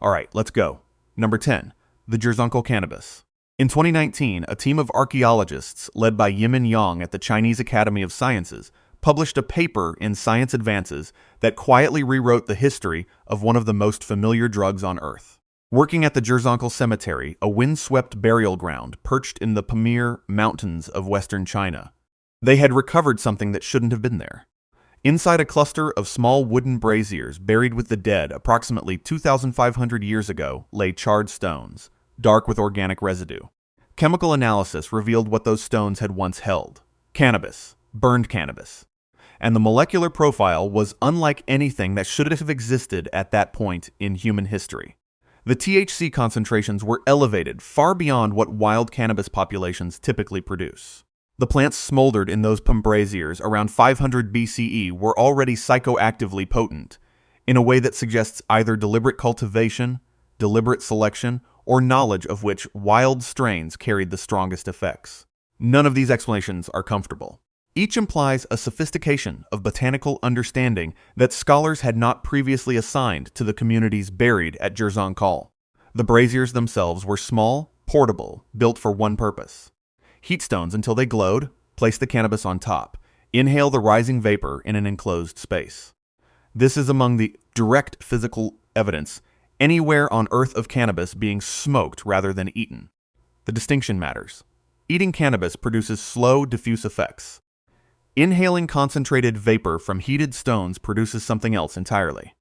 Alright, let's go. Number 10. The Jerzonal cannabis. In 2019, a team of archaeologists led by Yimin Yang at the Chinese Academy of Sciences published a paper in Science Advances that quietly rewrote the history of one of the most familiar drugs on Earth. Working at the Jerzonal Cemetery, a windswept burial ground perched in the Pamir Mountains of western China, they had recovered something that shouldn't have been there. Inside a cluster of small wooden braziers buried with the dead approximately 2,500 years ago lay charred stones, dark with organic residue. Chemical analysis revealed what those stones had once held: cannabis, burned cannabis. And the molecular profile was unlike anything that should have existed at that point in human history. The THC concentrations were elevated far beyond what wild cannabis populations typically produce. The plants smoldered in those braziers around 500 BCE were already psychoactively potent, in a way that suggests either deliberate cultivation, deliberate selection, or knowledge of which wild strains carried the strongest effects. None of these explanations are comfortable. Each implies a sophistication of botanical understanding that scholars had not previously assigned to the communities buried at Jerzonal. The braziers themselves were small, portable, built for one purpose: heat stones until they glowed, place the cannabis on top, inhale the rising vapor in an enclosed space. This is among the direct physical evidence anywhere on Earth of cannabis being smoked rather than eaten. The distinction matters. Eating cannabis produces slow, diffuse effects. Inhaling concentrated vapor from heated stones produces something else entirely.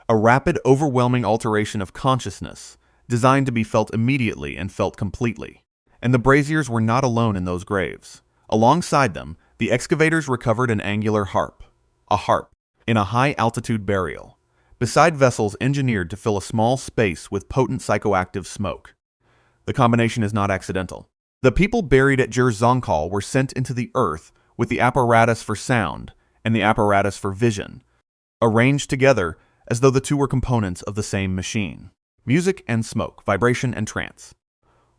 A rapid, overwhelming alteration of consciousness, designed to be felt immediately and felt completely. And the braziers were not alone in those graves. Alongside them, the excavators recovered an angular harp, in a high-altitude burial, beside vessels engineered to fill a small space with potent psychoactive smoke. The combination is not accidental. The people buried at Jerzonal were sent into the earth with the apparatus for sound and the apparatus for vision, arranged together as though the two were components of the same machine. Music and smoke, vibration and trance.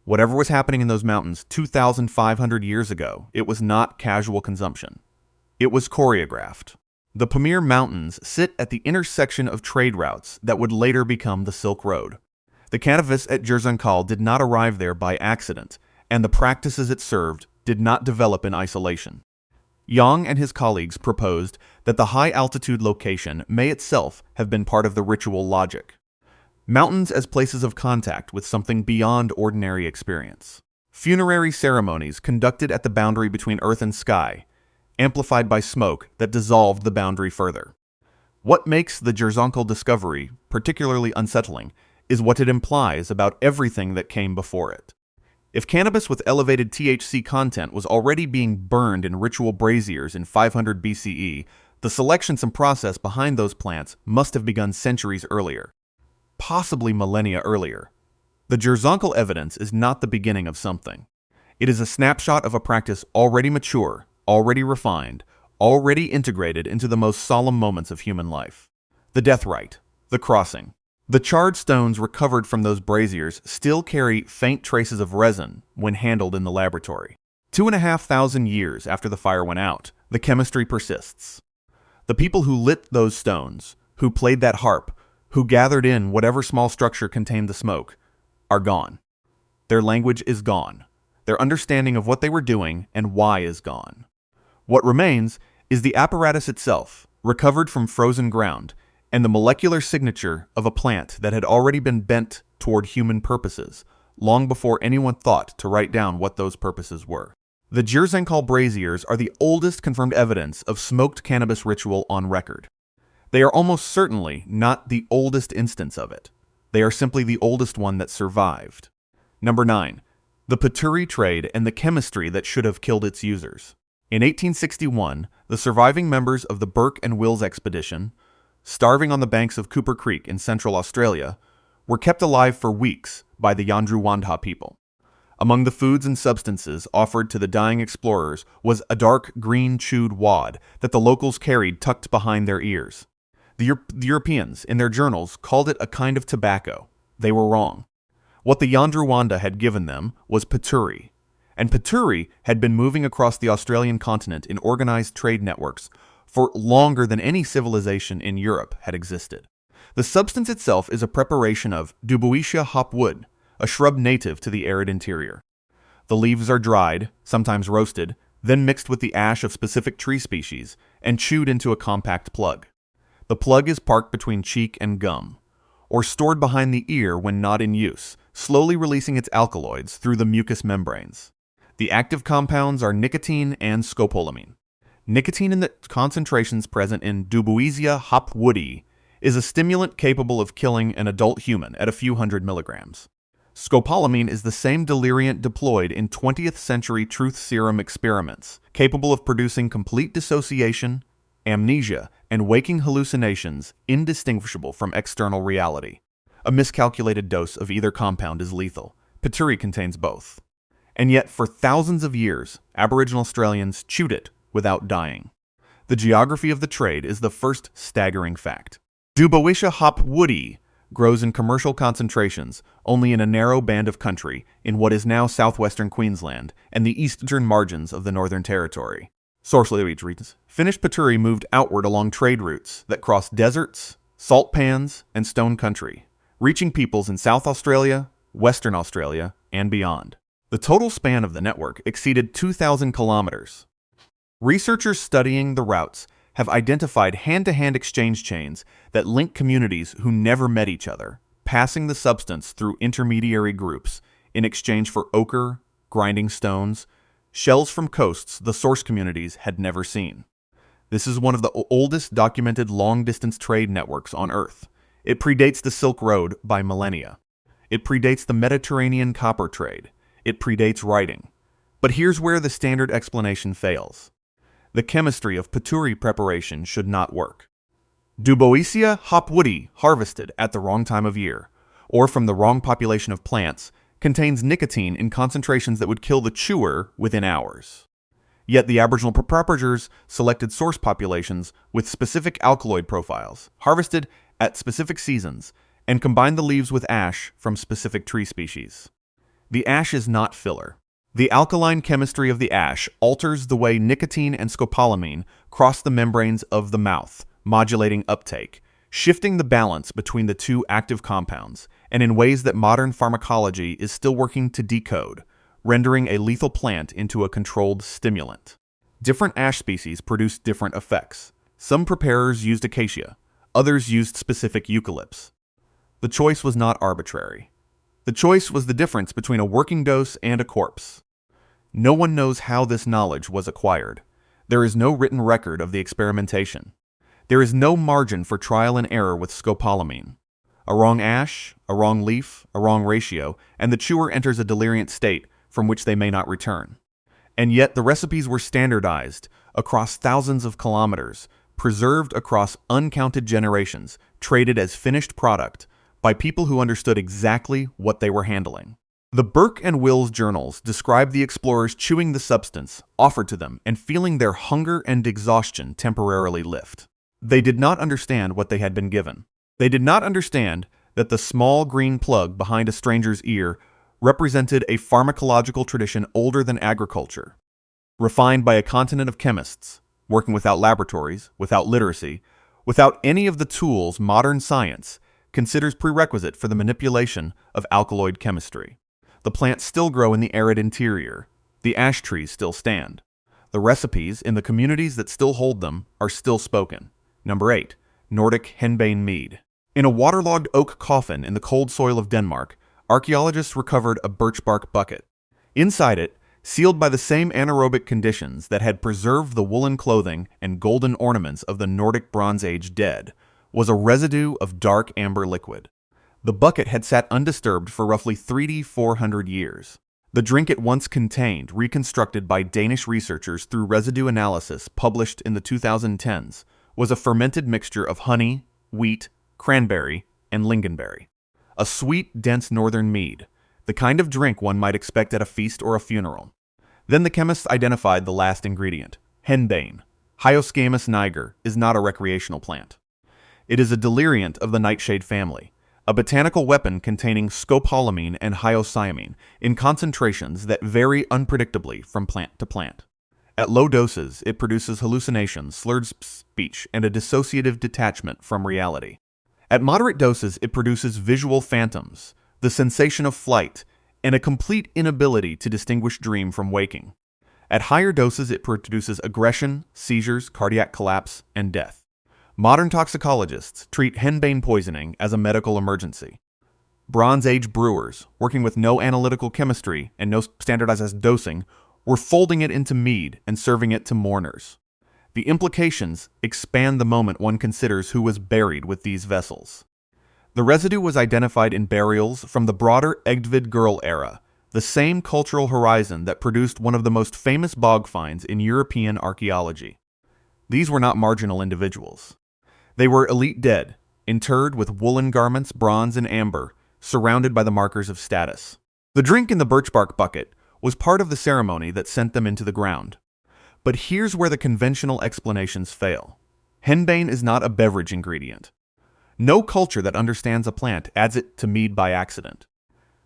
Whatever was happening in those mountains 2,500 years ago, it was not casual consumption. It was choreographed. The Pamir Mountains sit at the intersection of trade routes that would later become the Silk Road. The cannabis at Jerzonal did not arrive there by accident, and the practices it served did not develop in isolation. Yang and his colleagues proposed that the high-altitude location may itself have been part of the ritual logic. Mountains as places of contact with something beyond ordinary experience. Funerary ceremonies conducted at the boundary between earth and sky, amplified by smoke that dissolved the boundary further. What makes the Jerzonal discovery particularly unsettling is what it implies about everything that came before it. If cannabis with elevated THC content was already being burned in ritual braziers in 500 BCE, the selections and process behind those plants must have begun centuries earlier, possibly millennia earlier. The Jerzonal evidence is not the beginning of something. It is a snapshot of a practice already mature, already refined, already integrated into the most solemn moments of human life. The death rite, the crossing. The charred stones recovered from those braziers still carry faint traces of resin when handled in the laboratory. 2,500 years after the fire went out, the chemistry persists. The people who lit those stones, who played that harp, who gathered in whatever small structure contained the smoke, are gone. Their language is gone. Their understanding of what they were doing and why is gone. What remains is the apparatus itself, recovered from frozen ground, and the molecular signature of a plant that had already been bent toward human purposes, long before anyone thought to write down what those purposes were. The Jerzonal braziers are the oldest confirmed evidence of smoked cannabis ritual on record. They are almost certainly not the oldest instance of it. They are simply the oldest one that survived. Number 9. The Pituri trade and the chemistry that should have killed its users. In 1861, the surviving members of the Burke and Wills expedition, starving on the banks of Cooper Creek in central Australia, were kept alive for weeks by the Yandruwandha people. Among the foods and substances offered to the dying explorers was a dark green chewed wad that the locals carried tucked behind their ears. The Europeans, in their journals, called it a kind of tobacco. They were wrong. What the Yandruwandha had given them was Pituri, and Pituri had been moving across the Australian continent in organized trade networks for longer than any civilization in Europe had existed. The substance itself is a preparation of Duboisia hopwood, a shrub native to the arid interior. The leaves are dried, sometimes roasted, then mixed with the ash of specific tree species and chewed into a compact plug. The plug is parked between cheek and gum, or stored behind the ear when not in use, slowly releasing its alkaloids through the mucous membranes. The active compounds are nicotine and scopolamine. Nicotine in the concentrations present in Duboisia hopwoodi is a stimulant capable of killing an adult human at a few hundred milligrams. Scopolamine is the same deliriant deployed in 20th century truth serum experiments, capable of producing complete dissociation, amnesia, and waking hallucinations indistinguishable from external reality. A miscalculated dose of either compound is lethal. Pituri contains both. And yet, for thousands of years, Aboriginal Australians chewed it without dying. The geography of the trade is the first staggering fact. Duboisia hopwoodi grows in commercial concentrations only in a narrow band of country in what is now southwestern Queensland and the eastern margins of the Northern Territory. Source regions. Finished Pituri moved outward along trade routes that crossed deserts, salt pans, and stone country, reaching peoples in South Australia, Western Australia, and beyond. The total span of the network exceeded 2,000 kilometers. Researchers studying the routes have identified hand-to-hand exchange chains that link communities who never met each other, passing the substance through intermediary groups in exchange for ochre, grinding stones, shells from coasts the source communities had never seen. This is one of the oldest documented long-distance trade networks on Earth. It predates the Silk Road by millennia. It predates the Mediterranean copper trade. It predates writing. But here's where the standard explanation fails. The chemistry of Pituri preparation should not work. Duboisia hopwoodi, harvested at the wrong time of year, or from the wrong population of plants, contains nicotine in concentrations that would kill the chewer within hours. Yet the Aboriginal proprietors selected source populations with specific alkaloid profiles, harvested at specific seasons, and combined the leaves with ash from specific tree species. The ash is not filler. The alkaline chemistry of the ash alters the way nicotine and scopolamine cross the membranes of the mouth, modulating uptake, shifting the balance between the two active compounds, and in ways that modern pharmacology is still working to decode, rendering a lethal plant into a controlled stimulant. Different ash species produce different effects. Some preparers used acacia, others used specific eucalypts. The choice was not arbitrary. The choice was the difference between a working dose and a corpse. No one knows how this knowledge was acquired. There is no written record of the experimentation. There is no margin for trial and error with scopolamine. A wrong ash, a wrong leaf, a wrong ratio, and the chewer enters a deliriant state from which they may not return. And yet the recipes were standardized across thousands of kilometers, preserved across uncounted generations, traded as finished product by people who understood exactly what they were handling. The Burke and Wills journals describe the explorers chewing the substance offered to them and feeling their hunger and exhaustion temporarily lift. They did not understand what they had been given. They did not understand that the small green plug behind a stranger's ear represented a pharmacological tradition older than agriculture, refined by a continent of chemists, working without laboratories, without literacy, without any of the tools modern science considers prerequisite for the manipulation of alkaloid chemistry. The plants still grow in the arid interior. The ash trees still stand. The recipes in the communities that still hold them are still spoken. Number 8. Nordic henbane mead. In a waterlogged oak coffin in the cold soil of Denmark, archaeologists recovered a birch bark bucket. Inside it, sealed by the same anaerobic conditions that had preserved the woolen clothing and golden ornaments of the Nordic Bronze Age dead, was a residue of dark amber liquid. The bucket had sat undisturbed for roughly 400 years. The drink it once contained, reconstructed by Danish researchers through residue analysis published in the 2010s, was a fermented mixture of honey, wheat, cranberry, and lingonberry. A sweet, dense northern mead, the kind of drink one might expect at a feast or a funeral. Then the chemists identified the last ingredient, henbane. Hyoscyamus niger is not a recreational plant. It is a deliriant of the nightshade family, a botanical weapon containing scopolamine and hyoscyamine in concentrations that vary unpredictably from plant to plant. At low doses, it produces hallucinations, slurred speech, and a dissociative detachment from reality. At moderate doses, it produces visual phantoms, the sensation of flight, and a complete inability to distinguish dream from waking. At higher doses, it produces aggression, seizures, cardiac collapse, and death. Modern toxicologists treat henbane poisoning as a medical emergency. Bronze Age brewers, working with no analytical chemistry and no standardized dosing, were folding it into mead and serving it to mourners. The implications expand the moment one considers who was buried with these vessels. The residue was identified in burials from the broader Egdvid Girl era, the same cultural horizon that produced one of the most famous bog finds in European archaeology. These were not marginal individuals. They were elite dead, interred with woolen garments, bronze and amber, surrounded by the markers of status. The drink in the birch bark bucket was part of the ceremony that sent them into the ground. But here's where the conventional explanations fail. Henbane is not a beverage ingredient. No culture that understands a plant adds it to mead by accident.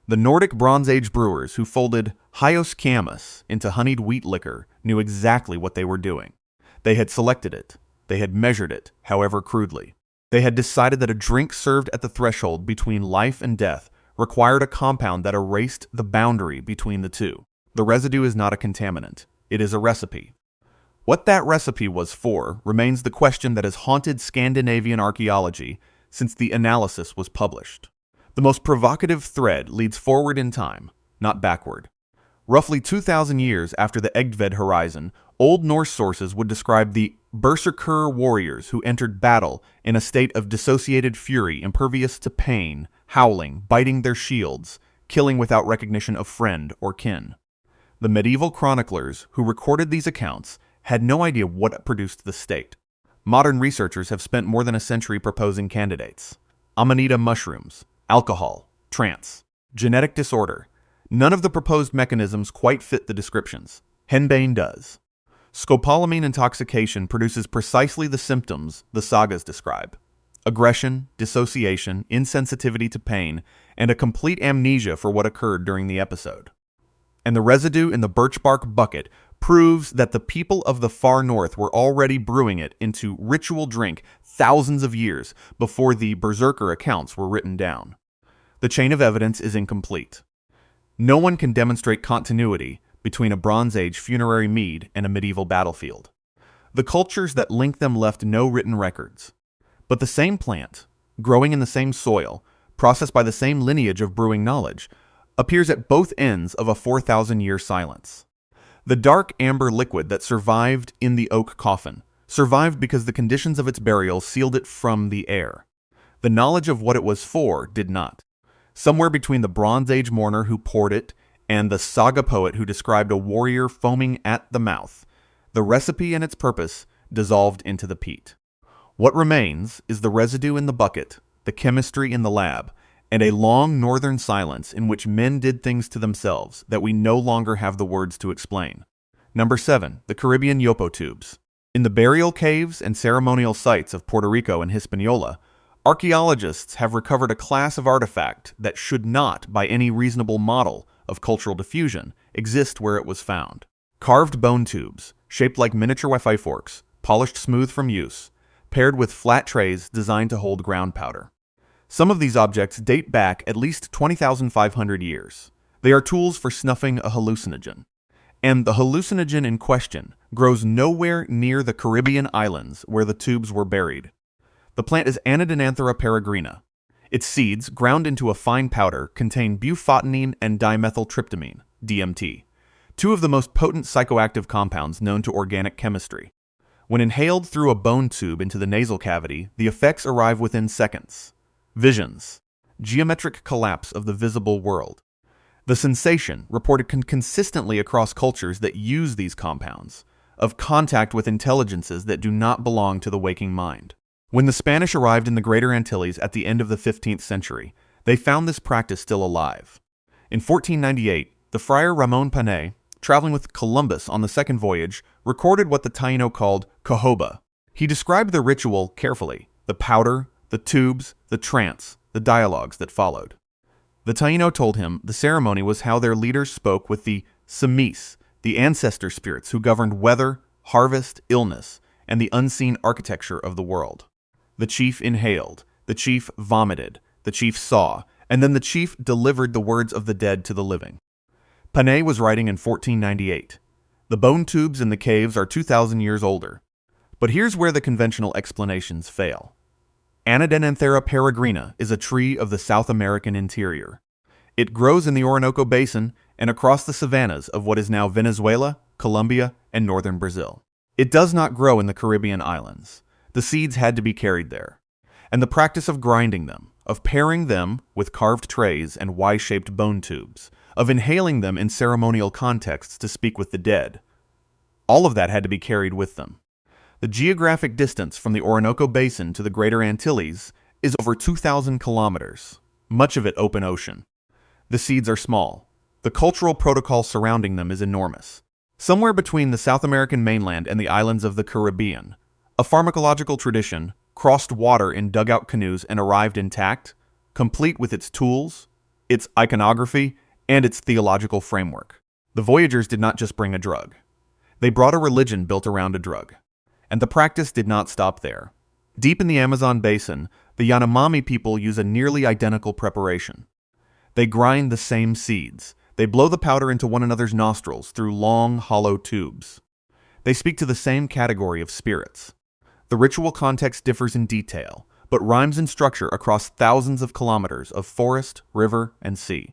The Nordic Bronze Age brewers who folded Hyos Cannabis into honeyed wheat liquor knew exactly what they were doing. They had selected it. They had measured it, however crudely. They had decided that a drink served at the threshold between life and death required a compound that erased the boundary between the two. The residue is not a contaminant. It is a recipe. What that recipe was for remains the question that has haunted Scandinavian archaeology since the analysis was published. The most provocative thread leads forward in time, not backward. Roughly 2,000 years after the Egdved horizon, Old Norse sources would describe the Berserker warriors who entered battle in a state of dissociated fury, impervious to pain, howling, biting their shields, killing without recognition of friend or kin. The medieval chroniclers who recorded these accounts had no idea what produced the state. Modern researchers have spent more than a century proposing candidates. Amanita mushrooms, alcohol, trance, genetic disorder. None of the proposed mechanisms quite fit the descriptions. Henbane does. Scopolamine intoxication produces precisely the symptoms the sagas describe: aggression, dissociation, insensitivity to pain, and a complete amnesia for what occurred during the episode. And the residue in the birch bark bucket proves that the people of the far north were already brewing it into ritual drink thousands of years before the Berserker accounts were written down. The chain of evidence is incomplete. No one can demonstrate continuity between a Bronze Age funerary mead and a medieval battlefield. The cultures that link them left no written records. But the same plant, growing in the same soil, processed by the same lineage of brewing knowledge, appears at both ends of a 4,000-year silence. The dark amber liquid that survived in the oak coffin survived because the conditions of its burial sealed it from the air. The knowledge of what it was for did not. Somewhere between the Bronze Age mourner who poured it and the saga poet who described a warrior foaming at the mouth, the recipe and its purpose dissolved into the peat. What remains is the residue in the bucket, the chemistry in the lab, and a long northern silence in which men did things to themselves that we no longer have the words to explain. Number 7. The Caribbean Yopo tubes. In the burial caves and ceremonial sites of Puerto Rico and Hispaniola, archaeologists have recovered a class of artifact that should not, by any reasonable model of cultural diffusion, exist where it was found. Carved bone tubes, shaped like miniature Wi-Fi forks, polished smooth from use, paired with flat trays designed to hold ground powder. Some of these objects date back at least 20,500 years. They are tools for snuffing a hallucinogen. And the hallucinogen in question grows nowhere near the Caribbean islands where the tubes were buried. The plant is Anadenanthera peregrina. Its seeds, ground into a fine powder, contain bufotenine and dimethyltryptamine, DMT, two of the most potent psychoactive compounds known to organic chemistry. When inhaled through a bone tube into the nasal cavity, the effects arrive within seconds. Visions. Geometric collapse of the visible world. The sensation, reported consistently across cultures that use these compounds, of contact with intelligences that do not belong to the waking mind. When the Spanish arrived in the Greater Antilles at the end of the 15th century, they found this practice still alive. In 1498, the friar Ramon Panay, traveling with Columbus on the second voyage, recorded what the Taino called cohoba. He described the ritual carefully: the powder, the tubes, the trance, the dialogues that followed. The Taino told him the ceremony was how their leaders spoke with the Samis, the ancestor spirits who governed weather, harvest, illness, and the unseen architecture of the world. The chief inhaled, The chief vomited, the chief saw, and then the chief delivered the words of the dead to the living. Panay was writing in 1498. The bone tubes in the caves are 2,000 years older. But here's where the conventional explanations fail. Anadenanthera peregrina is a tree of the South American interior. It grows in the Orinoco Basin and across the savannas of what is now Venezuela, Colombia, and northern Brazil. It does not grow in the Caribbean islands. The seeds had to be carried there. And the practice of grinding them, of pairing them with carved trays and Y-shaped bone tubes, of inhaling them in ceremonial contexts to speak with the dead, all of that had to be carried with them. The geographic distance from the Orinoco Basin to the Greater Antilles is over 2,000 kilometers, much of it open ocean. The seeds are small. The cultural protocol surrounding them is enormous. Somewhere between the South American mainland and the islands of the Caribbean, a pharmacological tradition crossed water in dugout canoes and arrived intact, complete with its tools, its iconography, and its theological framework. The voyagers did not just bring a drug. They brought a religion built around a drug. And the practice did not stop there. Deep in the Amazon basin, the Yanomami people use a nearly identical preparation. They grind the same seeds. They blow the powder into one another's nostrils through long, hollow tubes. They speak to the same category of spirits. The ritual context differs in detail, but rhymes in structure across thousands of kilometers of forest, river, and sea.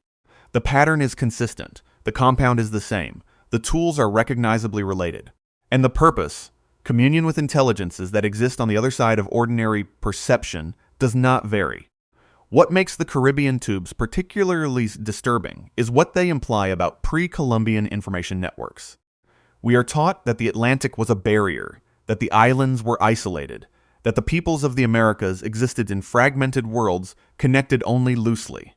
The pattern is consistent. The compound is the same. The tools are recognizably related. And the purpose, communion with intelligences that exist on the other side of ordinary perception, does not vary. What makes the Caribbean tubes particularly disturbing is what they imply about pre-Columbian information networks. We are taught that the Atlantic was a barrier, that the islands were isolated, that the peoples of the Americas existed in fragmented worlds connected only loosely.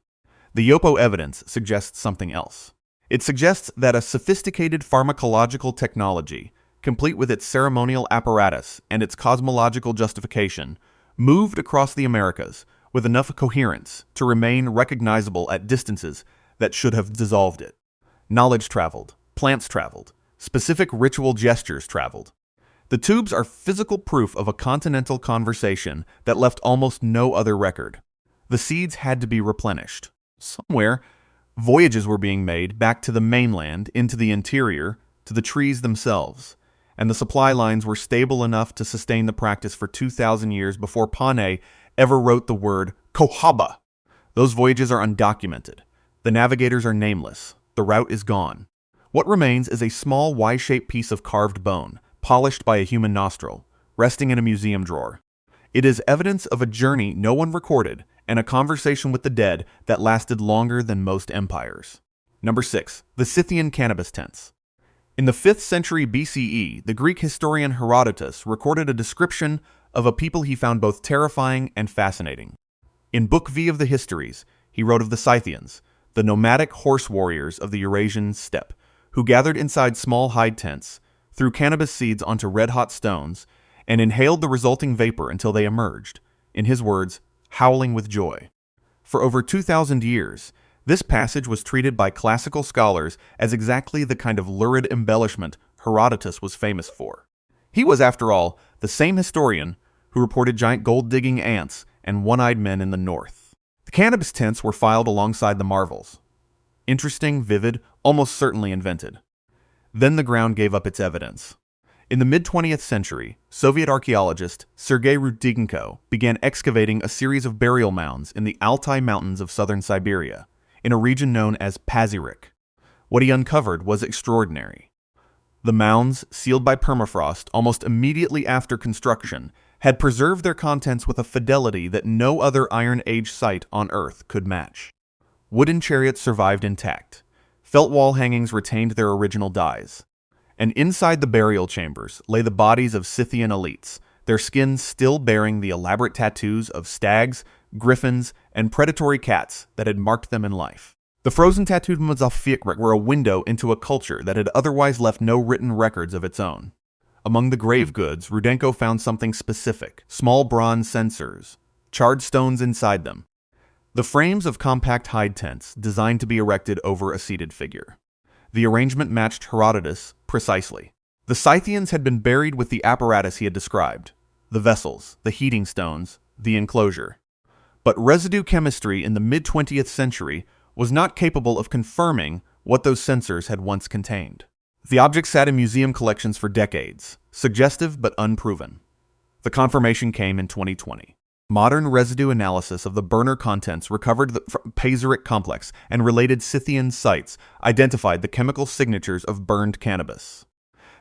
The Yopo evidence suggests something else. It suggests that a sophisticated pharmacological technology, complete with its ceremonial apparatus and its cosmological justification, moved across the Americas with enough coherence to remain recognizable at distances that should have dissolved it. Knowledge traveled, plants traveled, specific ritual gestures traveled. The tubes are physical proof of a continental conversation that left almost no other record. The seeds had to be replenished. Somewhere, voyages were being made back to the mainland, into the interior, to the trees themselves, and the supply lines were stable enough to sustain the practice for 2,000 years before Panay ever wrote the word Cohaba. Those voyages are undocumented. The navigators are nameless. The route is gone. What remains is a small Y-shaped piece of carved bone, polished by a human nostril, resting in a museum drawer. It is evidence of a journey no one recorded and a conversation with the dead that lasted longer than most empires. Number 6. The Scythian cannabis tents. In the 5th century BCE, the Greek historian Herodotus recorded a description of a people he found both terrifying and fascinating. In Book V of the Histories, he wrote of the Scythians, the nomadic horse warriors of the Eurasian steppe, who gathered inside small hide tents, threw cannabis seeds onto red-hot stones, and inhaled the resulting vapor until they emerged, in his words, howling with joy. For over 2,000 years, this passage was treated by classical scholars as exactly the kind of lurid embellishment Herodotus was famous for. He was, after all, the same historian who reported giant gold-digging ants and one-eyed men in the north. The cannabis tents were filed alongside the marvels. Interesting, vivid, almost certainly invented. Then the ground gave up its evidence. In the mid-20th century, Soviet archaeologist Sergei Rudienko began excavating a series of burial mounds in the Altai Mountains of southern Siberia, in a region known as Pazyryk. What he uncovered was extraordinary. The mounds, sealed by permafrost almost immediately after construction, had preserved their contents with a fidelity that no other Iron Age site on Earth could match. Wooden chariots survived intact. Felt wall hangings retained their original dyes. And inside the burial chambers lay the bodies of Scythian elites, their skins still bearing the elaborate tattoos of stags, griffins, and predatory cats that had marked them in life. The frozen tattooed Mazalfiqrik were a window into a culture that had otherwise left no written records of its own. Among the grave goods, Rudenko found something specific: small bronze censers, charred stones inside them. The frames of compact hide tents designed to be erected over a seated figure. The arrangement matched Herodotus precisely. The Scythians had been buried with the apparatus he had described: the vessels, the heating stones, the enclosure. But residue chemistry in the mid-20th century was not capable of confirming what those sensors had once contained. The object sat in museum collections for decades, suggestive but unproven. The confirmation came in 2020. Modern residue analysis of the burner contents recovered from Prehistoric complex and related Scythian sites identified the chemical signatures of burned cannabis.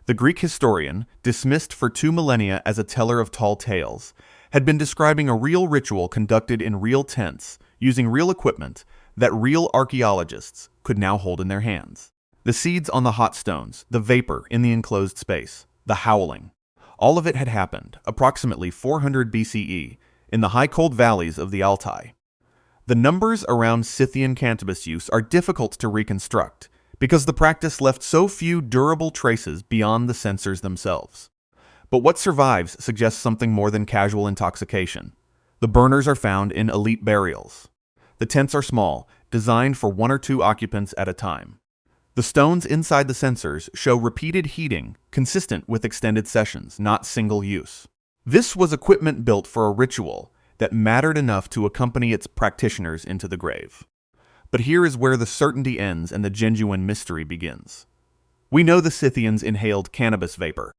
The Greek historian, dismissed for 2 millennia as a teller of tall tales, had been describing a real ritual conducted in real tents, using real equipment that real archaeologists could now hold in their hands. The seeds on the hot stones, the vapor in the enclosed space, the howling. All of it had happened, approximately 400 BCE, in the high cold valleys of the Altai. The numbers around Scythian cannabis use are difficult to reconstruct, because the practice left so few durable traces beyond the sensors themselves. But what survives suggests something more than casual intoxication. The burners are found in elite burials. The tents are small, designed for 1 or 2 occupants at a time. The stones inside the sensors show repeated heating, consistent with extended sessions, not single use. This was equipment built for a ritual that mattered enough to accompany its practitioners into the grave. But here is where the certainty ends and the genuine mystery begins. We know the Scythians inhaled cannabis vapor.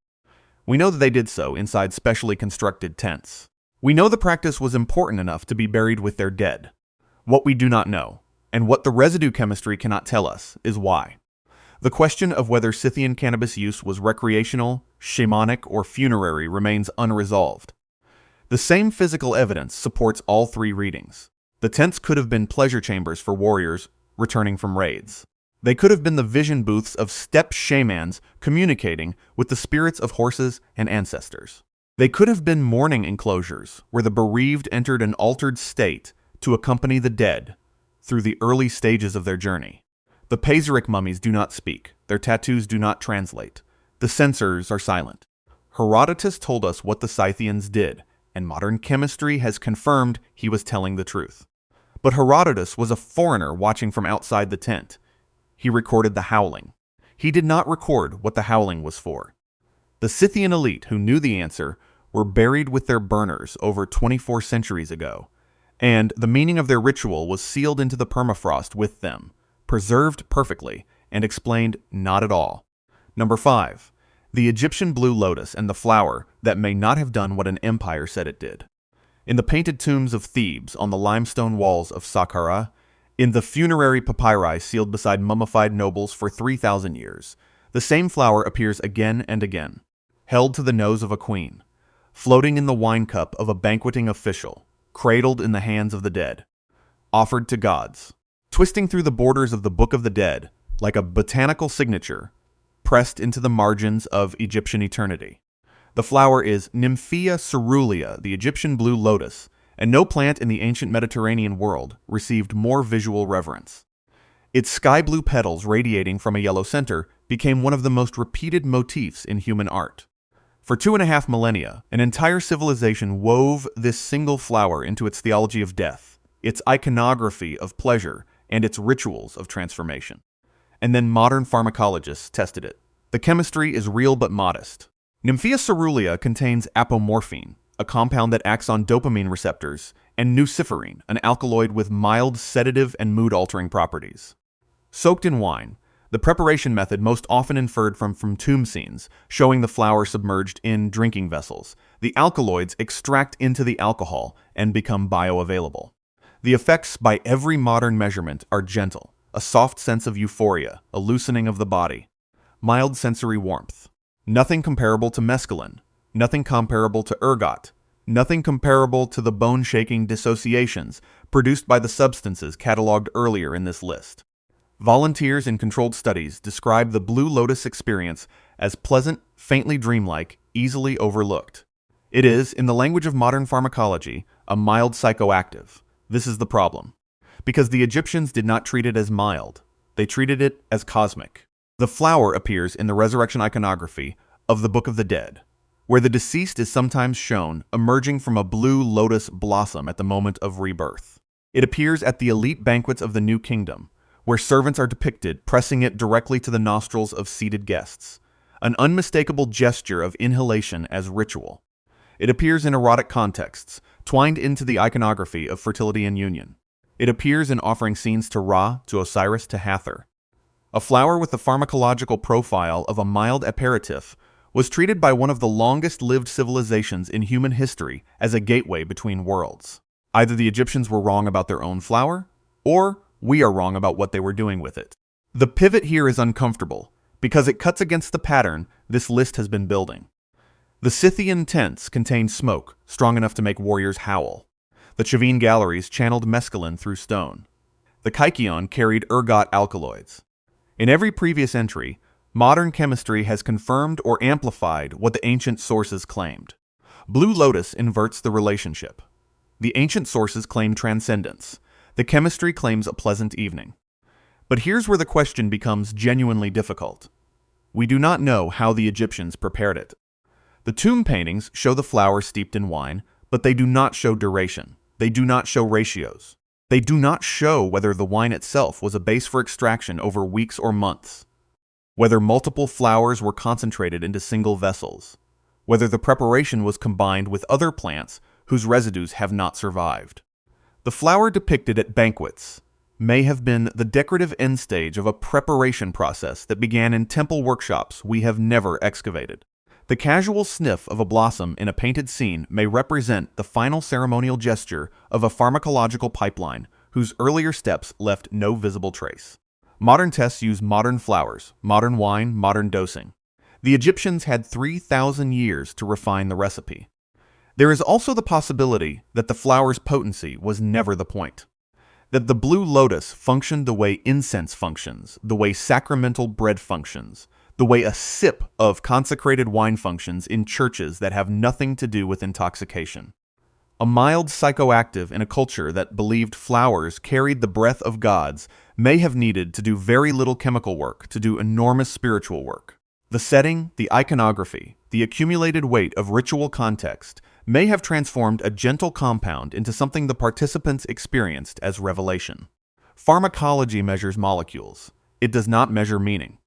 We know that they did so inside specially constructed tents. We know the practice was important enough to be buried with their dead. What we do not know, and what the residue chemistry cannot tell us, is why. The question of whether Scythian cannabis use was recreational, shamanic, or funerary remains unresolved. The same physical evidence supports all 3 readings. The tents could have been pleasure chambers for warriors returning from raids. They could have been the vision booths of steppe shamans communicating with the spirits of horses and ancestors. They could have been mourning enclosures where the bereaved entered an altered state to accompany the dead through the early stages of their journey. The Prehistoric mummies do not speak. Their tattoos do not translate. The sensors are silent. Herodotus told us what the Scythians did, and modern chemistry has confirmed he was telling the truth. But Herodotus was a foreigner watching from outside the tent. He recorded the howling. He did not record what the howling was for. The Scythian elite who knew the answer were buried with their burners over 24 centuries ago, and the meaning of their ritual was sealed into the permafrost with them, preserved perfectly, and explained not at all. Number 5. The Egyptian blue lotus and the flower that may not have done what an empire said it did. In the painted tombs of Thebes on the limestone walls of Saqqara, in the funerary papyri sealed beside mummified nobles for 3,000 years, the same flower appears again and again, held to the nose of a queen, floating in the wine cup of a banqueting official, cradled in the hands of the dead, offered to gods, twisting through the borders of the Book of the Dead like a botanical signature pressed into the margins of Egyptian eternity. The flower is Nymphea cerulea, the Egyptian blue lotus, and no plant in the ancient Mediterranean world received more visual reverence. Its sky-blue petals radiating from a yellow center became one of the most repeated motifs in human art. For 2.5 millennia, an entire civilization wove this single flower into its theology of death, its iconography of pleasure, and its rituals of transformation. And then modern pharmacologists tested it. The chemistry is real but modest. Nymphea cerulea contains apomorphine, a compound that acts on dopamine receptors, and nuciferine, an alkaloid with mild sedative and mood-altering properties. Soaked in wine, the preparation method most often inferred from tomb scenes, showing the flower submerged in drinking vessels, the alkaloids extract into the alcohol and become bioavailable. The effects by every modern measurement are gentle, a soft sense of euphoria, a loosening of the body, mild sensory warmth. Nothing comparable to mescaline, nothing comparable to ergot, nothing comparable to the bone-shaking dissociations produced by the substances cataloged earlier in this list. Volunteers in controlled studies describe the Blue Lotus experience as pleasant, faintly dreamlike, easily overlooked. It is, in the language of modern pharmacology, a mild psychoactive. This is the problem. Because the Egyptians did not treat it as mild, they treated it as cosmic. The flower appears in the resurrection iconography of the Book of the Dead, where the deceased is sometimes shown emerging from a blue lotus blossom at the moment of rebirth. It appears at the elite banquets of the New Kingdom, where servants are depicted pressing it directly to the nostrils of seated guests, an unmistakable gesture of inhalation as ritual. It appears in erotic contexts, twined into the iconography of fertility and union. It appears in offering scenes to Ra, to Osiris, to Hathor. A flower with the pharmacological profile of a mild aperitif was treated by one of the longest-lived civilizations in human history as a gateway between worlds. Either the Egyptians were wrong about their own flower, or we are wrong about what they were doing with it. The pivot here is uncomfortable, because it cuts against the pattern this list has been building. The Scythian tents contained smoke, strong enough to make warriors howl. The Chavin galleries channeled mescaline through stone. The kykeon carried ergot alkaloids. In every previous entry, modern chemistry has confirmed or amplified what the ancient sources claimed. Blue Lotus inverts the relationship. The ancient sources claim transcendence. The chemistry claims a pleasant evening. But here's where the question becomes genuinely difficult. We do not know how the Egyptians prepared it. The tomb paintings show the flower steeped in wine, but they do not show duration. They do not show ratios. They do not show whether the wine itself was a base for extraction over weeks or months, whether multiple flowers were concentrated into single vessels, whether the preparation was combined with other plants whose residues have not survived. The flower depicted at banquets may have been the decorative end stage of a preparation process that began in temple workshops we have never excavated. The casual sniff of a blossom in a painted scene may represent the final ceremonial gesture of a pharmacological pipeline whose earlier steps left no visible trace. Modern tests use modern flowers, modern wine, modern dosing. The Egyptians had 3,000 years to refine the recipe. There is also the possibility that the flower's potency was never the point. That the blue lotus functioned the way incense functions, the way sacramental bread functions, the way a sip of consecrated wine functions in churches that have nothing to do with intoxication. A mild psychoactive in a culture that believed flowers carried the breath of gods may have needed to do very little chemical work to do enormous spiritual work. The setting, the iconography, the accumulated weight of ritual context may have transformed a gentle compound into something the participants experienced as revelation. Pharmacology measures molecules. It does not measure meaning.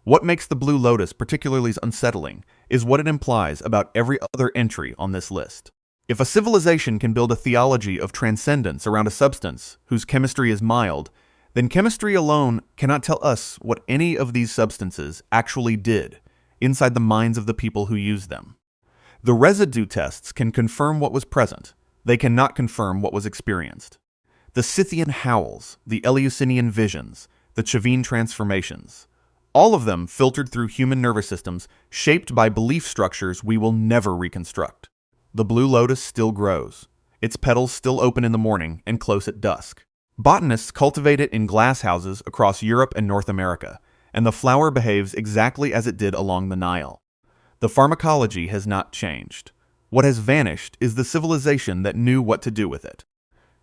What makes the Blue Lotus particularly unsettling is what it implies about every other entry on this list. If a civilization can build a theology of transcendence around a substance whose chemistry is mild, then chemistry alone cannot tell us what any of these substances actually did inside the minds of the people who used them. The residue tests can confirm what was present. They cannot confirm what was experienced. The Scythian howls, the Eleusinian visions, the Chavin transformations, all of them filtered through human nervous systems shaped by belief structures we will never reconstruct. The blue lotus still grows. Its petals still open in the morning and close at dusk. Botanists cultivate it in glass houses across Europe and North America, and the flower behaves exactly as it did along the Nile. The pharmacology has not changed. What has vanished is the civilization that knew what to do with it.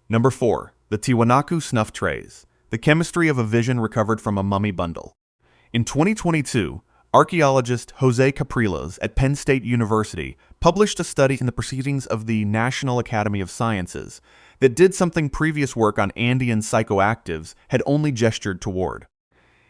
Number 4. The Tiwanaku snuff trays. The chemistry of a vision recovered from a mummy bundle. In 2022, archaeologist Jose Capriles at Penn State University published a study in the Proceedings of the National Academy of Sciences that did something previous work on Andean psychoactives had only gestured toward.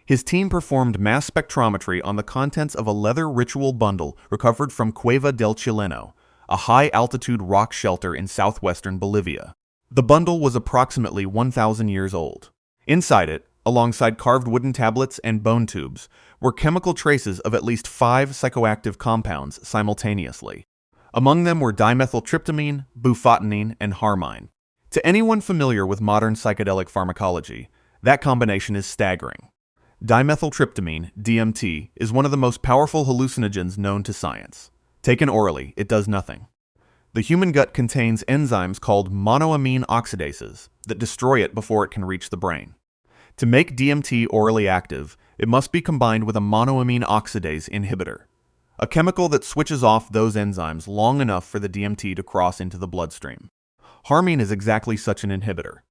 His team performed mass spectrometry on the contents of a leather ritual bundle recovered from Cueva del Chileno, a high-altitude rock shelter in southwestern Bolivia. The bundle was approximately 1,000 years old. Inside it, alongside carved wooden tablets and bone tubes, were chemical traces of at least 5 psychoactive compounds simultaneously. Among them were dimethyltryptamine, bufotenine, and harmine. To anyone familiar with modern psychedelic pharmacology, that combination is staggering. Dimethyltryptamine, DMT, is one of the most powerful hallucinogens known to science. Taken orally, it does nothing. The human gut contains enzymes called monoamine oxidases that destroy it before it can reach the brain. To make DMT orally active, it must be combined with a monoamine oxidase inhibitor, a chemical that switches off those enzymes long enough for the DMT to cross into the bloodstream. Harmine is exactly such an inhibitor.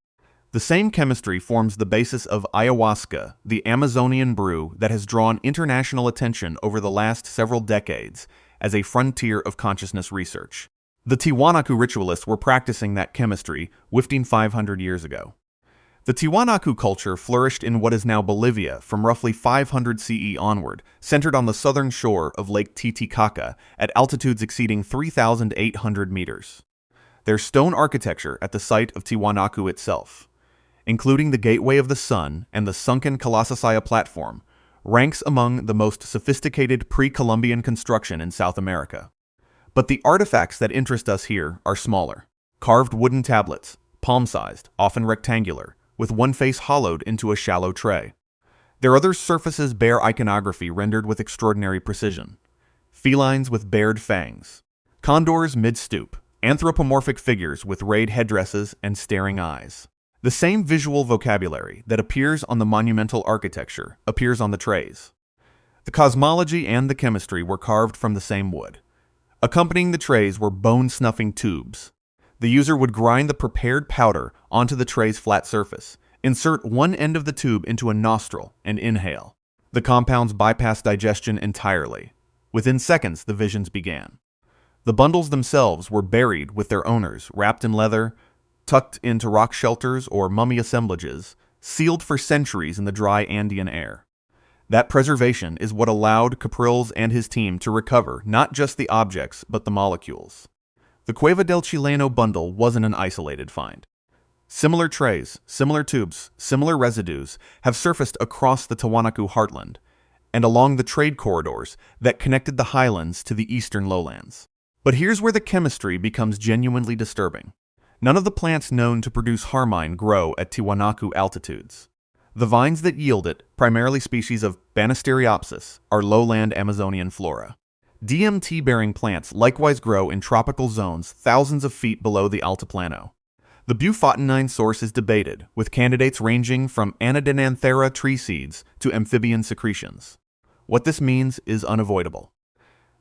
The same chemistry forms the basis of ayahuasca, the Amazonian brew that has drawn international attention over the last several decades as a frontier of consciousness research. The Tiwanaku ritualists were practicing that chemistry 500 years ago. The Tiwanaku culture flourished in what is now Bolivia from roughly 500 CE onward, centered on the southern shore of Lake Titicaca at altitudes exceeding 3,800 meters. their stone architecture at the site of Tiwanaku itself, including the Gateway of the Sun and the sunken Colosseum platform, ranks among the most sophisticated pre-Columbian construction in South America. But the artifacts that interest us here are smaller. Carved wooden tablets, palm-sized, often rectangular, with one face hollowed into a shallow tray. Their other surfaces bear iconography rendered with extraordinary precision. Felines with bared fangs, condors mid-stoop, anthropomorphic figures with rayed headdresses and staring eyes. The same visual vocabulary that appears on the monumental architecture appears on the trays. The cosmology and the chemistry were carved from the same wood. Accompanying the trays were bone-snuffing tubes. The user would grind the prepared powder onto the tray's flat surface, insert one end of the tube into a nostril, and inhale. The compounds bypass digestion entirely. Within seconds, the visions began. The bundles themselves were buried with their owners, wrapped in leather, tucked into rock shelters or mummy assemblages, sealed for centuries in the dry Andean air. That preservation is what allowed Capriles and his team to recover not just the objects, but the molecules. The Cueva del Chileno bundle wasn't an isolated find. Similar trays, similar tubes, similar residues have surfaced across the Tiwanaku heartland and along the trade corridors that connected the highlands to the eastern lowlands. But here's where the chemistry becomes genuinely disturbing. None of the plants known to produce henbane grow at Tiwanaku altitudes. The vines that yield it, primarily species of Banisteriopsis, are lowland Amazonian flora. DMT-bearing plants likewise grow in tropical zones thousands of feet below the altiplano. The bufotenine source is debated, with candidates ranging from Anadenanthera tree seeds to amphibian secretions. What this means is unavoidable.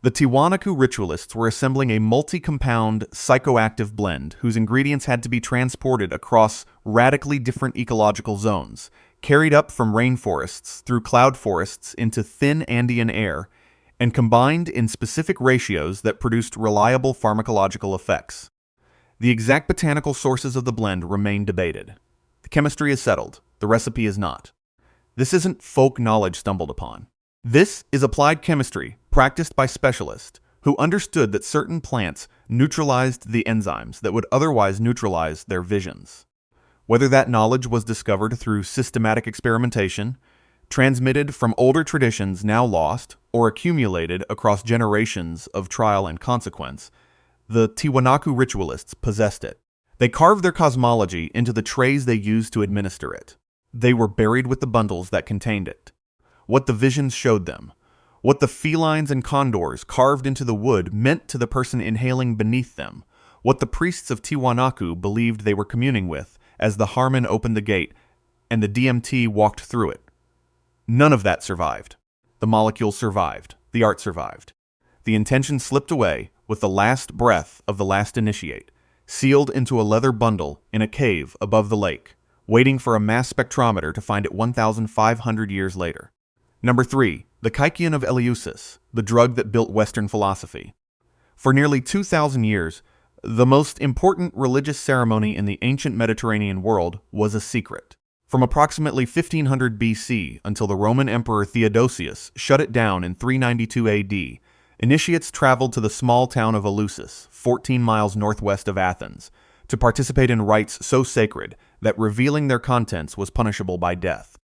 The Tiwanaku ritualists were assembling a multi-compound psychoactive blend whose ingredients had to be transported across radically different ecological zones, carried up from rainforests through cloud forests into thin Andean air, and combined in specific ratios that produced reliable pharmacological effects. The exact botanical sources of the blend remain debated. The chemistry is settled, the recipe is not. This isn't folk knowledge stumbled upon. This is applied chemistry practiced by specialists who understood that certain plants neutralized the enzymes that would otherwise neutralize their visions. Whether that knowledge was discovered through systematic experimentation, transmitted from older traditions now lost, or accumulated across generations of trial and consequence, the Tiwanaku ritualists possessed it. They carved their cosmology into the trays they used to administer it. They were buried with the bundles that contained it. What the visions showed them, what the felines and condors carved into the wood meant to the person inhaling beneath them, what the priests of Tiwanaku believed they were communing with as the Harmon opened the gate and the DMT walked through it. None of that survived. The molecules survived. The art survived. The intention slipped away with the last breath of the last initiate, sealed into a leather bundle in a cave above the lake, waiting for a mass spectrometer to find it 1,500 years later. Number 3. The Kykeon of Eleusis, the drug that built Western philosophy. For nearly 2,000 years, the most important religious ceremony in the ancient Mediterranean world was a secret. From approximately 1500 BC until the Roman Emperor Theodosius shut it down in 392 AD, initiates traveled to the small town of Eleusis, 14 miles northwest of Athens, to participate in rites so sacred that revealing their contents was punishable by death.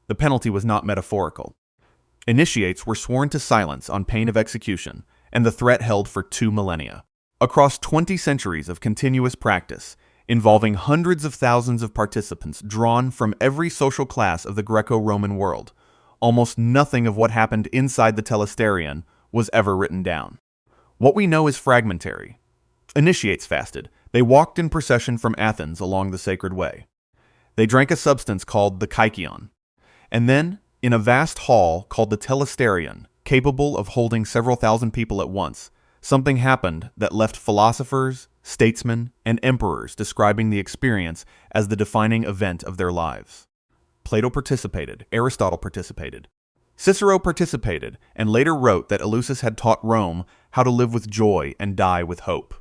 The penalty was not metaphorical. Initiates were sworn to silence on pain of execution, and the threat held for 2 millennia. Across 20 centuries of continuous practice, involving hundreds of thousands of participants drawn from every social class of the Greco-Roman world, almost nothing of what happened inside the telesterion was ever written down. What we know is fragmentary. Initiates fasted. They walked in procession from Athens along the sacred way. They drank a substance called the kykeon. And then, in a vast hall called the telesterion, capable of holding several thousand people at once, something happened that left philosophers, statesmen, and emperors describing the experience as the defining event of their lives. Plato participated, Aristotle participated. Cicero participated, and later wrote that Eleusis had taught Rome how to live with joy and die with hope.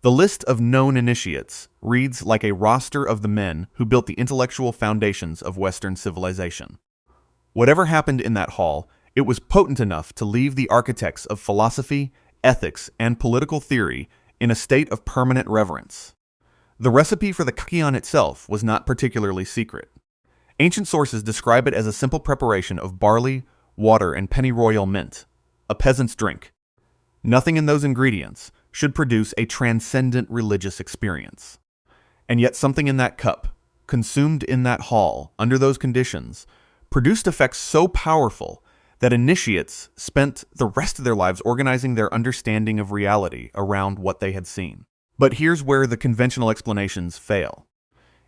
The list of known initiates reads like a roster of the men who built the intellectual foundations of Western civilization. Whatever happened in that hall, it was potent enough to leave the architects of philosophy, ethics, and political theory in a state of permanent reverence. The recipe for the kakion itself was not particularly secret. Ancient sources describe it as a simple preparation of barley, water, and pennyroyal mint, a peasant's drink. Nothing in those ingredients should produce a transcendent religious experience. And yet something in that cup, consumed in that hall, under those conditions, produced effects so powerful that initiates spent the rest of their lives organizing their understanding of reality around what they had seen. But here's where the conventional explanations fail.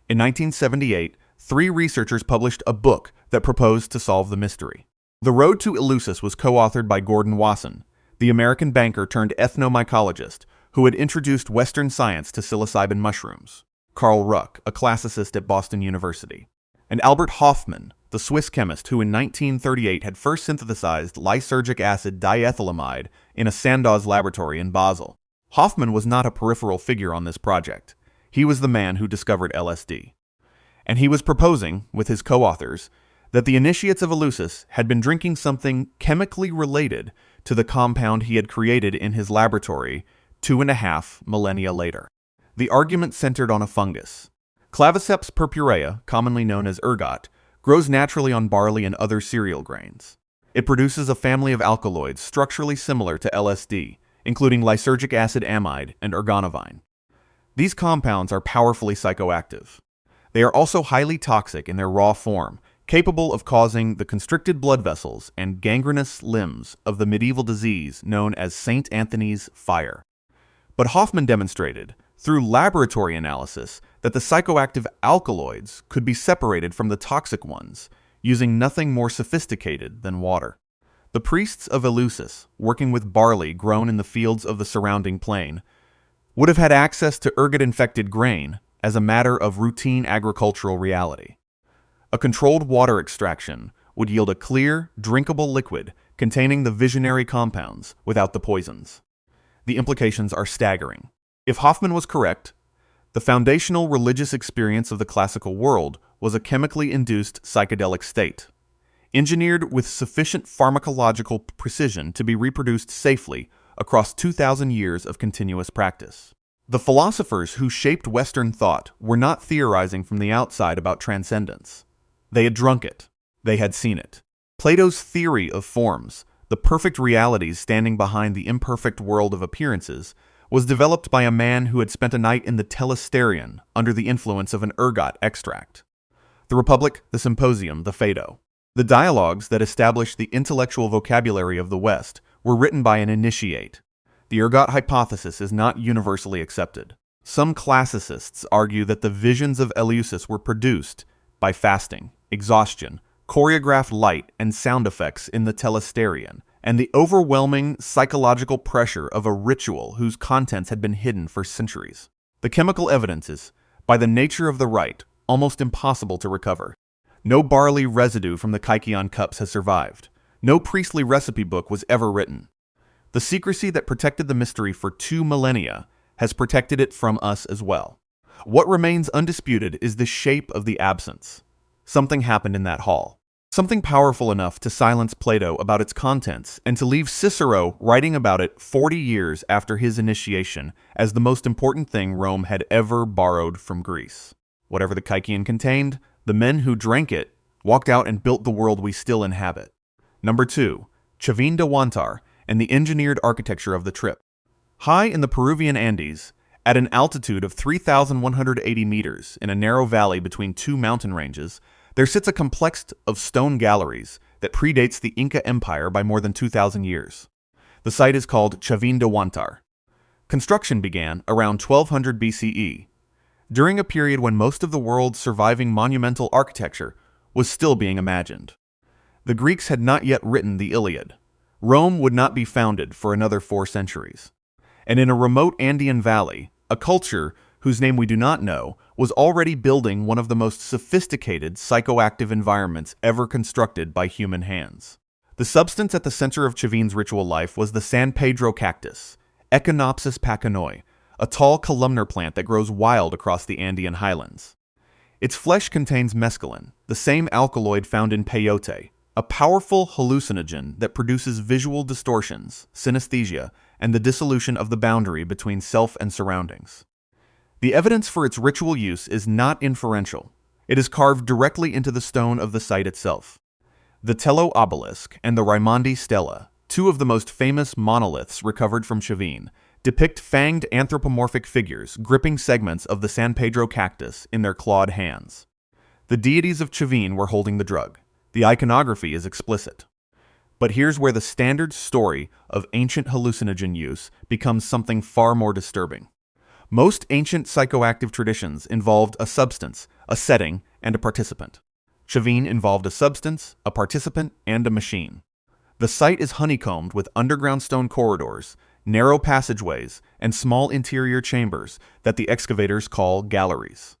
In 1978, 3 researchers published a book that proposed to solve the mystery. The Road to Eleusis was co-authored by Gordon Wasson, the American banker turned ethnomycologist who had introduced Western science to psilocybin mushrooms, Carl Ruck, a classicist at Boston University, and Albert Hofmann, the Swiss chemist who in 1938 had first synthesized lysergic acid diethylamide in a Sandoz laboratory in Basel. Hofmann was not a peripheral figure on this project. He was the man who discovered LSD. And he was proposing, with his co-authors, that the initiates of Eleusis had been drinking something chemically related to the compound he had created in his laboratory 2.5 millennia later. The argument centered on a fungus. Claviceps purpurea, commonly known as ergot, grows naturally on barley and other cereal grains. It produces a family of alkaloids structurally similar to LSD, including lysergic acid amide and ergonovine. These compounds are powerfully psychoactive. They are also highly toxic in their raw form, capable of causing the constricted blood vessels and gangrenous limbs of the medieval disease known as St. Anthony's fire. But Hofmann demonstrated, through laboratory analysis, that the psychoactive alkaloids could be separated from the toxic ones, using nothing more sophisticated than water. The priests of Eleusis, working with barley grown in the fields of the surrounding plain, would have had access to ergot-infected grain as a matter of routine agricultural reality. A controlled water extraction would yield a clear, drinkable liquid containing the visionary compounds without the poisons. The implications are staggering. If Hofmann was correct, the foundational religious experience of the classical world was a chemically induced psychedelic state, engineered with sufficient pharmacological precision to be reproduced safely across 2,000 years of continuous practice. The philosophers who shaped Western thought were not theorizing from the outside about transcendence. They had drunk it. They had seen it. Plato's theory of forms, the perfect realities standing behind the imperfect world of appearances, was developed by a man who had spent a night in the Telesterion under the influence of an ergot extract. The Republic, the Symposium, the Phaedo. The dialogues that established the intellectual vocabulary of the West were written by an initiate. The ergot hypothesis is not universally accepted. Some classicists argue that the visions of Eleusis were produced by fasting, exhaustion, choreographed light and sound effects in the Telesterion, and the overwhelming psychological pressure of a ritual whose contents had been hidden for centuries. The chemical evidence is, by the nature of the rite, almost impossible to recover. No barley residue from the kykeon cups has survived. No priestly recipe book was ever written. The secrecy that protected the mystery for 2 millennia has protected it from us as well. What remains undisputed is the shape of the absence. Something happened in that hall. Something powerful enough to silence Plato about its contents and to leave Cicero writing about it 40 years after his initiation as the most important thing Rome had ever borrowed from Greece. Whatever the kykeon contained, the men who drank it walked out and built the world we still inhabit. Number 2. Chavin de Huantar and the engineered architecture of the trip. High in the Peruvian Andes, at an altitude of 3,180 meters in a narrow valley between 2 mountain ranges, there sits a complex of stone galleries that predates the Inca Empire by more than 2,000 years. The site is called Chavin de Huantar. Construction began around 1200 BCE, during a period when most of the world's surviving monumental architecture was still being imagined. The Greeks had not yet written the Iliad. Rome would not be founded for another 4 centuries. And in a remote Andean valley, a culture whose name we do not know was already building one of the most sophisticated psychoactive environments ever constructed by human hands. The substance at the center of Chavin's ritual life was the San Pedro cactus, Echinopsis pachanoi, a tall columnar plant that grows wild across the Andean highlands. Its flesh contains mescaline, the same alkaloid found in peyote, a powerful hallucinogen that produces visual distortions, synesthesia, and the dissolution of the boundary between self and surroundings. The evidence for its ritual use is not inferential. It is carved directly into the stone of the site itself. The Tello obelisk and the Raimondi stela, two of the most famous monoliths recovered from Chavin, depict fanged anthropomorphic figures gripping segments of the San Pedro cactus in their clawed hands. The deities of Chavin were holding the drug. The iconography is explicit. But here's where the standard story of ancient hallucinogen use becomes something far more disturbing. Most ancient psychoactive traditions involved a substance, a setting, and a participant. Chavin involved a substance, a participant, and a machine. The site is honeycombed with underground stone corridors, narrow passageways, and small interior chambers that the excavators call galleries.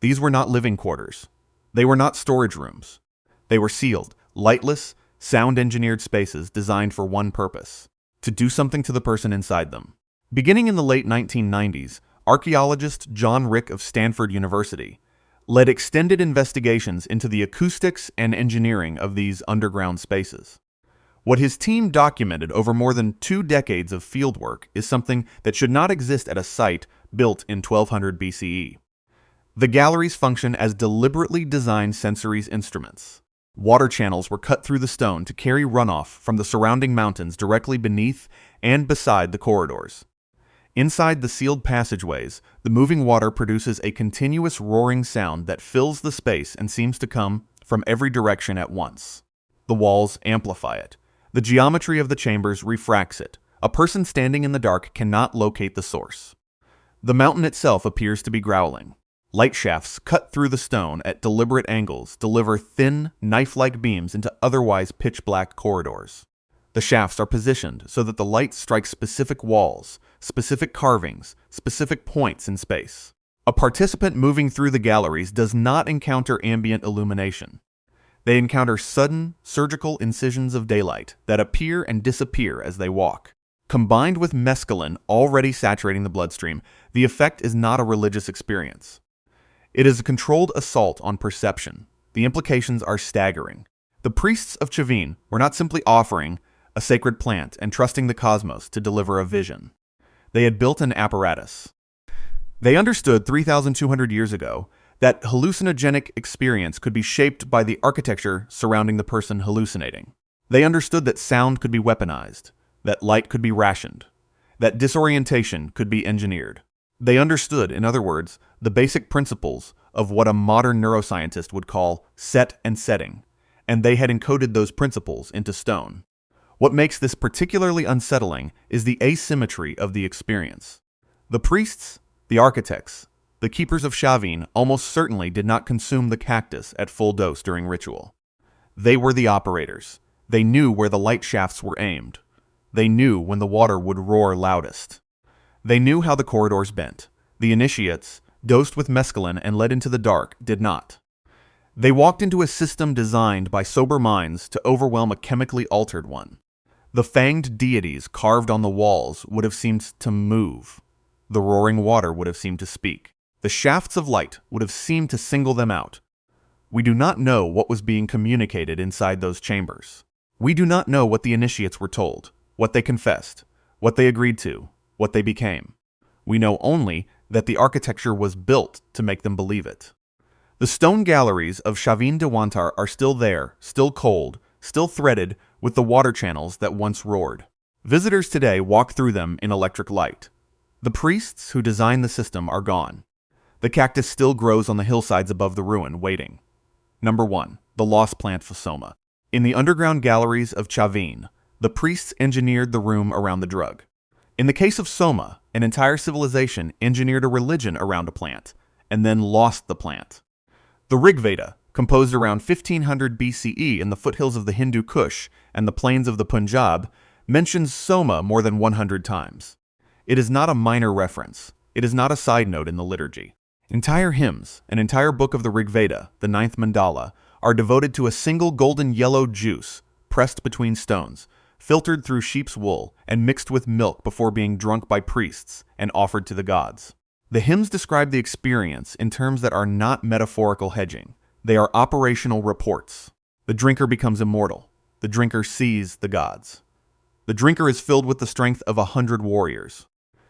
These were not living quarters. They were not storage rooms. They were sealed, lightless, sound-engineered spaces designed for one purpose: to do something to the person inside them. Beginning in the late 1990s, archaeologist John Rick of Stanford University led extended investigations into the acoustics and engineering of these underground spaces. What his team documented over more than 2 decades of fieldwork is something that should not exist at a site built in 1200 BCE. The galleries function as deliberately designed sensory instruments. Water channels were cut through the stone to carry runoff from the surrounding mountains directly beneath and beside the corridors. Inside the sealed passageways, the moving water produces a continuous roaring sound that fills the space and seems to come from every direction at once. The walls amplify it. The geometry of the chambers refracts it. A person standing in the dark cannot locate the source. The mountain itself appears to be growling. Light shafts cut through the stone at deliberate angles deliver thin, knife-like beams into otherwise pitch-black corridors. The shafts are positioned so that the light strikes specific walls, specific carvings, specific points in space. A participant moving through the galleries does not encounter ambient illumination. They encounter sudden, surgical incisions of daylight that appear and disappear as they walk. Combined with mescaline already saturating the bloodstream, the effect is not a religious experience. It is a controlled assault on perception. The implications are staggering. The priests of Chavin were not simply offering a sacred plant and trusting the cosmos to deliver a vision. They had built an apparatus. They understood 3,200 years ago that hallucinogenic experience could be shaped by the architecture surrounding the person hallucinating. They understood that sound could be weaponized, that light could be rationed, that disorientation could be engineered. They understood, in other words, the basic principles of what a modern neuroscientist would call set and setting, and they had encoded those principles into stone. What makes this particularly unsettling is the asymmetry of the experience. The priests, the architects, the keepers of Chavin almost certainly did not consume the cactus at full dose during ritual. They were the operators. They knew where the light shafts were aimed. They knew when the water would roar loudest. They knew how the corridors bent. The initiates, dosed with mescaline and led into the dark, did not. They walked into a system designed by sober minds to overwhelm a chemically altered one. The fanged deities carved on the walls would have seemed to move. The roaring water would have seemed to speak. The shafts of light would have seemed to single them out. We do not know what was being communicated inside those chambers. We do not know what the initiates were told, what they confessed, what they agreed to, what they became. We know only that the architecture was built to make them believe it. The stone galleries of Chavin de Huantar are still there, still cold, still threaded with the water channels that once roared. Visitors today walk through them in electric light. The priests who designed the system are gone. The cactus still grows on the hillsides above the ruin, waiting. Number 1. The lost plant for Soma. In the underground galleries of Chavin, the priests engineered the room around the drug. In the case of Soma, an entire civilization engineered a religion around a plant, and then lost the plant. The Rig Veda, composed around 1500 BCE in the foothills of the Hindu Kush and the plains of the Punjab, mentions Soma more than 100 times. It is not a minor reference. It is not a side note in the liturgy. Entire hymns, an entire book of the Rig Veda, the 9th mandala, are devoted to a single golden yellow juice pressed between stones, filtered through sheep's wool, and mixed with milk before being drunk by priests and offered to the gods. The hymns describe the experience in terms that are not metaphorical hedging. They are operational reports. The drinker becomes immortal. The drinker sees the gods. The drinker is filled with the strength of 100 warriors.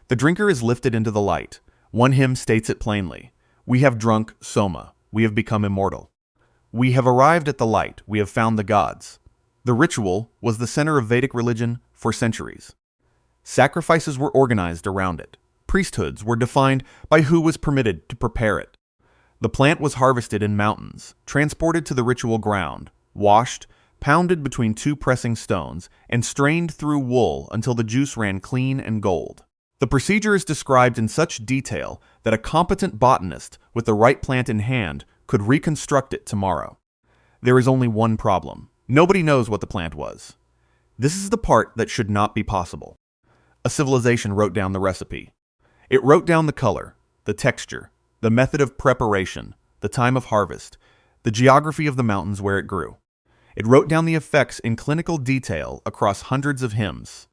The drinker is lifted into the light. One hymn states it plainly. We have drunk Soma. We have become immortal. We have arrived at the light. We have found the gods. The ritual was the center of Vedic religion for centuries. Sacrifices were organized around it. Priesthoods were defined by who was permitted to prepare it. The plant was harvested in mountains, transported to the ritual ground, washed, pounded between two pressing stones, and strained through wool until the juice ran clean and gold. The procedure is described in such detail that a competent botanist with the right plant in hand could reconstruct it tomorrow. There is only one problem. Nobody knows what the plant was. This is the part that should not be possible. A civilization wrote down the recipe. It wrote down the color, the texture, the method of preparation, the time of harvest, the geography of the mountains where it grew. It wrote down the effects in clinical detail across hundreds of hymns.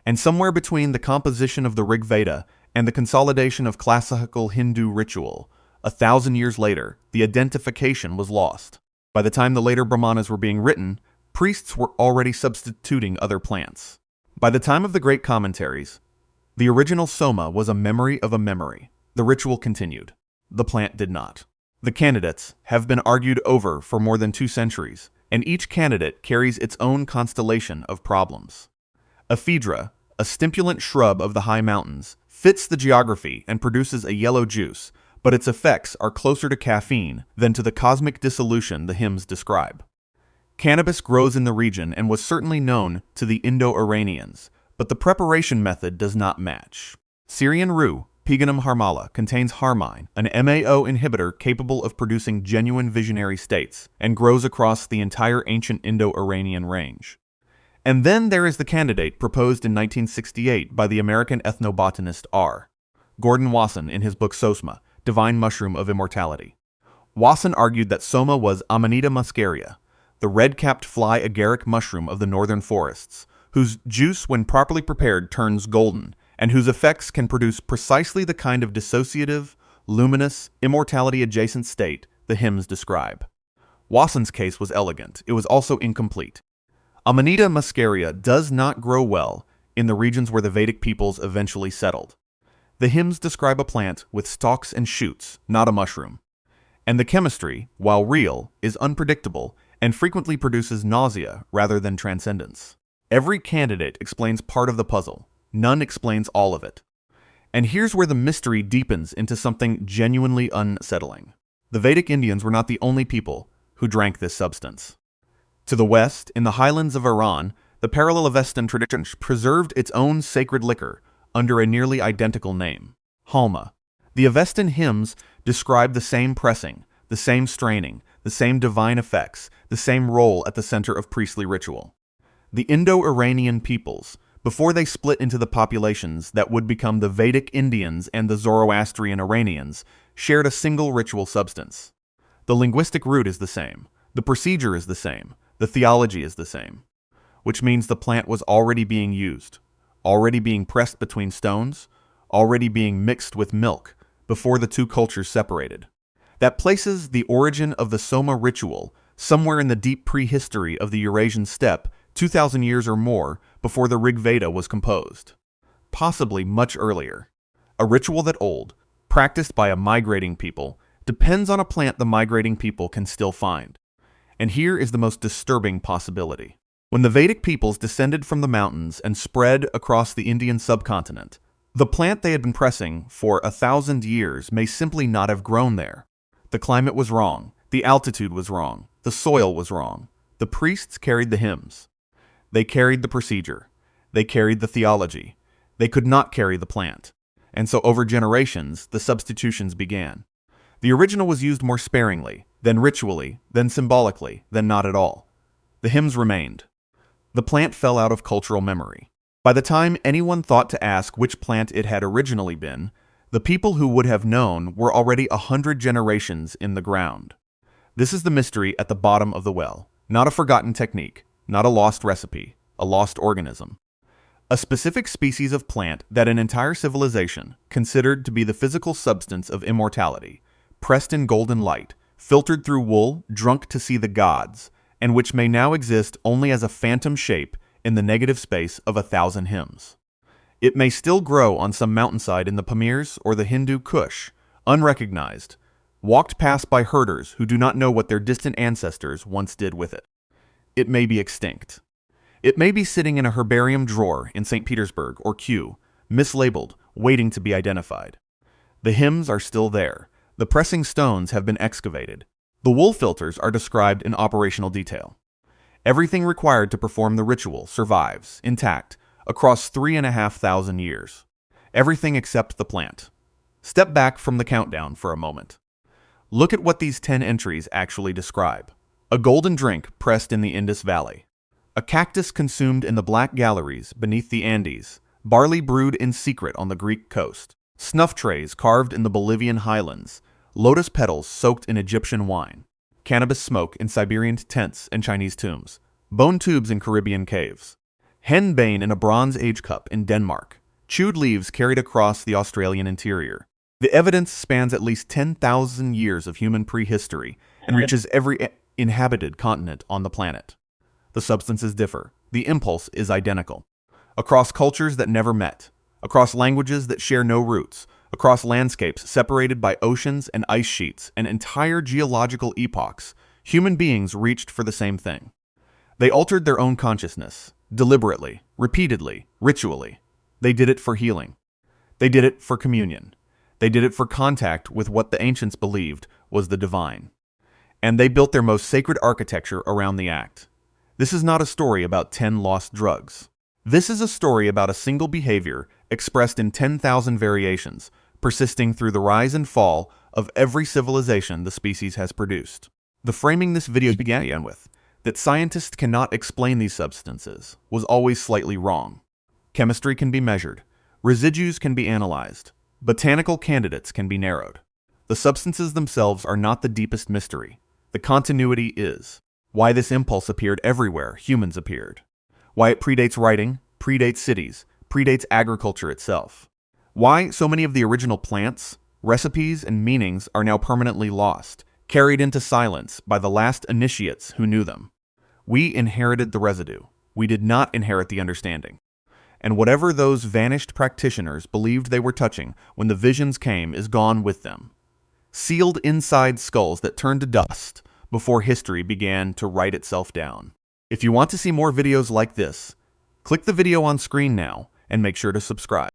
And somewhere between the composition of the Rig Veda and the consolidation of classical Hindu ritual, 1,000 years later, the identification was lost. By the time the later Brahmanas were being written, priests were already substituting other plants. By the time of the great commentaries, the original Soma was a memory of a memory. The ritual continued. The plant did not. The candidates have been argued over for more than 2 centuries, and each candidate carries its own constellation of problems. Ephedra, a stimulant shrub of the high mountains, fits the geography and produces a yellow juice, but its effects are closer to caffeine than to the cosmic dissolution the hymns describe. Cannabis grows in the region and was certainly known to the Indo-Iranians, but the preparation method does not match. Syrian rue, Piganum harmala, contains harmine, an MAO inhibitor capable of producing genuine visionary states, and grows across the entire ancient Indo-Iranian range. And then there is the candidate proposed in 1968 by the American ethnobotanist R. Gordon Wasson in his book Soma, Divine Mushroom of Immortality. Wasson argued that Soma was Amanita muscaria, the red-capped fly agaric mushroom of the northern forests, whose juice when properly prepared turns golden, and whose effects can produce precisely the kind of dissociative, luminous, immortality-adjacent state the hymns describe. Wasson's case was elegant. It was also incomplete. Amanita muscaria does not grow well in the regions where the Vedic peoples eventually settled. The hymns describe a plant with stalks and shoots, not a mushroom. And the chemistry, while real, is unpredictable and frequently produces nausea rather than transcendence. Every candidate explains part of the puzzle. None explains all of it. And here's where the mystery deepens into something genuinely unsettling. The Vedic Indians were not the only people who drank this substance. To the west, in the highlands of Iran, the parallel Avestan tradition preserved its own sacred liquor under a nearly identical name, halma. The Avestan hymns describe the same pressing, the same straining, the same divine effects, the same role at the center of priestly ritual. The Indo-Iranian peoples, before they split into the populations that would become the Vedic Indians and the Zoroastrian Iranians, shared a single ritual substance. The linguistic root is the same, the procedure is the same, the theology is the same, which means the plant was already being used, already being pressed between stones, already being mixed with milk before the two cultures separated. That places the origin of the Soma ritual somewhere in the deep prehistory of the Eurasian steppe 2,000 years or more before the Rig Veda was composed. Possibly much earlier. A ritual that old, practiced by a migrating people, depends on a plant the migrating people can still find. And here is the most disturbing possibility. When the Vedic peoples descended from the mountains and spread across the Indian subcontinent, the plant they had been pressing for 1,000 years may simply not have grown there. The climate was wrong, the altitude was wrong, the soil was wrong. The priests carried the hymns. They carried the procedure. They carried the theology. They could not carry the plant. And so over generations, the substitutions began. The original was used more sparingly, then ritually, then symbolically, then not at all. The hymns remained. The plant fell out of cultural memory. By the time anyone thought to ask which plant it had originally been, the people who would have known were already 100 generations in the ground. This is the mystery at the bottom of the well. Not a forgotten technique, not a lost recipe, a lost organism. A specific species of plant that an entire civilization considered to be the physical substance of immortality, pressed in golden light, filtered through wool, drunk to see the gods, and which may now exist only as a phantom shape in the negative space of 1,000 hymns. It may still grow on some mountainside in the Pamirs or the Hindu Kush, unrecognized, walked past by herders who do not know what their distant ancestors once did with it. It may be extinct. It may be sitting in a herbarium drawer in St. Petersburg or Kew, mislabeled, waiting to be identified. The hymns are still there. The pressing stones have been excavated. The wool filters are described in operational detail. Everything required to perform the ritual survives, intact, across 3,500 years. Everything except the plant. Step back from the countdown for a moment. Look at what these 10 entries actually describe. A golden drink pressed in the Indus Valley. A cactus consumed in the Black Galleries beneath the Andes. Barley brewed in secret on the Greek coast. Snuff trays carved in the Bolivian highlands. Lotus petals soaked in Egyptian wine. Cannabis smoke in Siberian tents and Chinese tombs. Bone tubes in Caribbean caves. Henbane in a Bronze Age cup in Denmark. Chewed leaves carried across the Australian interior. The evidence spans at least 10,000 years of human prehistory and reaches every inhabited continent on the planet. The substances differ. The impulse is identical. Across cultures that never met. Across languages that share no roots. Across landscapes separated by oceans and ice sheets and entire geological epochs, human beings reached for the same thing. They altered their own consciousness, deliberately, repeatedly, ritually. They did it for healing. They did it for communion. They did it for contact with what the ancients believed was the divine. And they built their most sacred architecture around the act. This is not a story about 10 lost drugs. This is a story about a single behavior expressed in 10,000 variations, persisting through the rise and fall of every civilization the species has produced. The framing this video began with, that scientists cannot explain these substances, was always slightly wrong. Chemistry can be measured. Residues can be analyzed. Botanical candidates can be narrowed. The substances themselves are not the deepest mystery. The continuity is. Why this impulse appeared everywhere humans appeared. Why it predates writing, predates cities, predates agriculture itself. Why so many of the original plants, recipes, and meanings are now permanently lost, carried into silence by the last initiates who knew them. We inherited the residue. We did not inherit the understanding. And whatever those vanished practitioners believed they were touching when the visions came is gone with them. Sealed inside skulls that turned to dust before history began to write itself down. If you want to see more videos like this, click the video on screen now and make sure to subscribe.